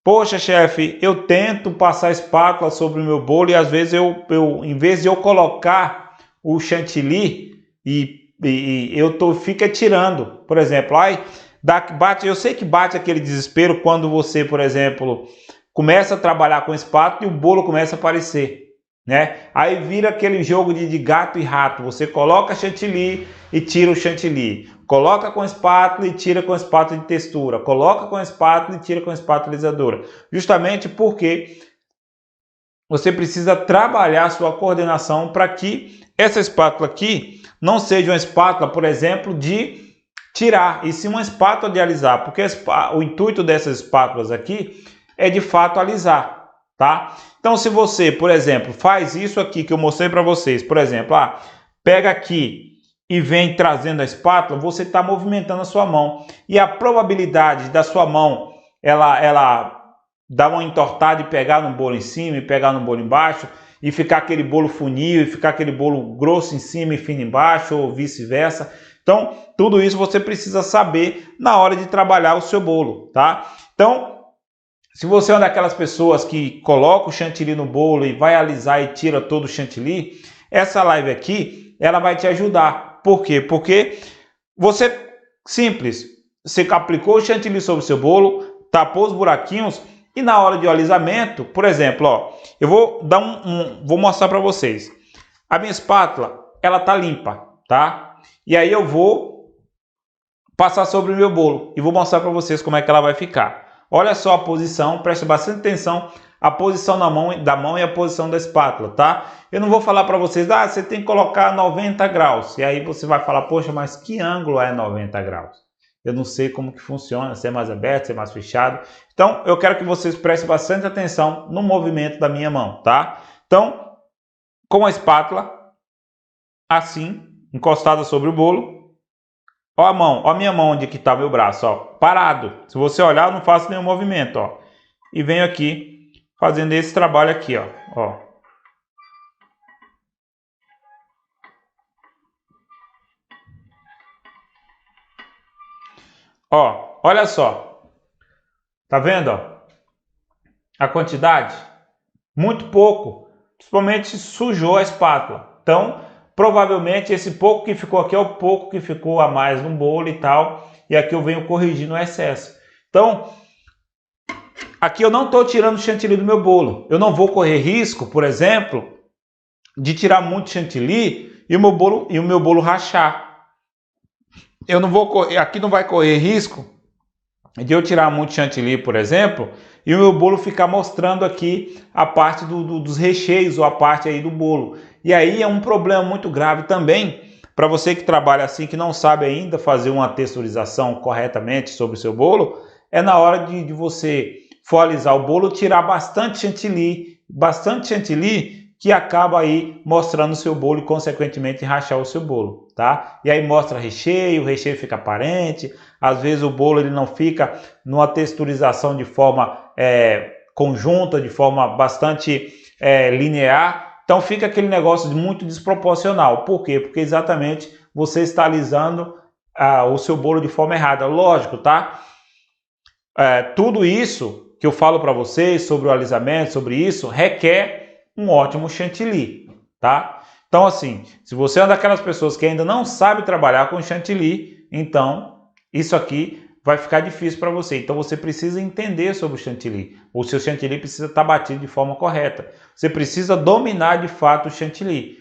Poxa, chefe, eu tento passar espátula sobre o meu bolo e às vezes em vez de eu colocar o chantilly fica tirando. Por exemplo, eu sei que bate aquele desespero quando você, por exemplo, começa a trabalhar com espátula e o bolo começa a aparecer, né? Aí vira aquele jogo de gato e rato. Você coloca chantilly e tira o chantilly. Coloca com espátula e tira com espátula de textura. Coloca com espátula e tira com espátula alisadora. Justamente porque você precisa trabalhar a sua coordenação para que essa espátula aqui não seja uma espátula, por exemplo, de tirar, e sim uma espátula de alisar. Porque o intuito dessas espátulas aqui é de fato alisar, tá? Então, se você, por exemplo, faz isso aqui que eu mostrei para vocês, por exemplo, pega aqui e vem trazendo a espátula, você está movimentando a sua mão. E a probabilidade da sua mão, ela dar uma entortada e pegar no bolo em cima e pegar no bolo embaixo, e ficar aquele bolo funil, e ficar aquele bolo grosso em cima e fino embaixo, ou vice-versa. Então, tudo isso você precisa saber na hora de trabalhar o seu bolo, tá? Então, se você é uma daquelas pessoas que coloca o chantilly no bolo e vai alisar e tira todo o chantilly, essa live aqui, ela vai te ajudar. Por quê? Porque você, simples, você aplicou o chantilly sobre o seu bolo, tapou os buraquinhos e na hora de alisamento, por exemplo, eu vou dar vou mostrar para vocês. A minha espátula, ela tá limpa, tá? E aí eu vou passar sobre o meu bolo e vou mostrar para vocês como é que ela vai ficar. Olha só a posição, preste bastante atenção, a posição da mão e a posição da espátula, tá? Eu não vou falar para vocês, você tem que colocar 90 graus. E aí você vai falar, poxa, mas que ângulo é 90 graus? Eu não sei como que funciona, se é mais aberto, se é mais fechado. Então, eu quero que vocês prestem bastante atenção no movimento da minha mão, tá? Então, com a espátula, assim, encostada sobre o bolo. Ó a mão, ó a minha mão onde que tá meu braço, ó, parado. Se você olhar, eu não faço nenhum movimento, ó. E venho aqui fazendo esse trabalho aqui, ó. Ó, olha só. Tá vendo, ó? A quantidade? Muito pouco. Principalmente sujou a espátula. Então, provavelmente esse pouco que ficou aqui é o pouco que ficou a mais no bolo e tal. E aqui eu venho corrigindo o excesso. Então, aqui eu não estou tirando o chantilly do meu bolo. Eu não vou correr risco, por exemplo, de tirar muito chantilly e o meu bolo rachar. Eu não vou correr, aqui não vai correr risco de eu tirar muito chantilly, por exemplo, e o meu bolo ficar mostrando aqui a parte dos recheios ou a parte aí do bolo. E aí é um problema muito grave também para você que trabalha assim, que não sabe ainda fazer uma texturização corretamente sobre o seu bolo, é na hora de você for alisar o bolo, tirar bastante chantilly que acaba aí mostrando o seu bolo e consequentemente rachar o seu bolo, tá? E aí mostra recheio, o recheio fica aparente, às vezes o bolo ele não fica numa texturização de forma conjunta, de forma bastante linear, então fica aquele negócio muito desproporcional. Por quê? Porque exatamente você está alisando o seu bolo de forma errada. Lógico, tá? Tudo isso que eu falo para vocês sobre o alisamento, sobre isso, requer um ótimo chantilly, tá? Então, assim, se você é uma daquelas pessoas que ainda não sabe trabalhar com chantilly, então isso aqui vai ficar difícil para você. Então, você precisa entender sobre o chantilly. O seu chantilly precisa estar batido de forma correta. Você precisa dominar de fato o chantilly.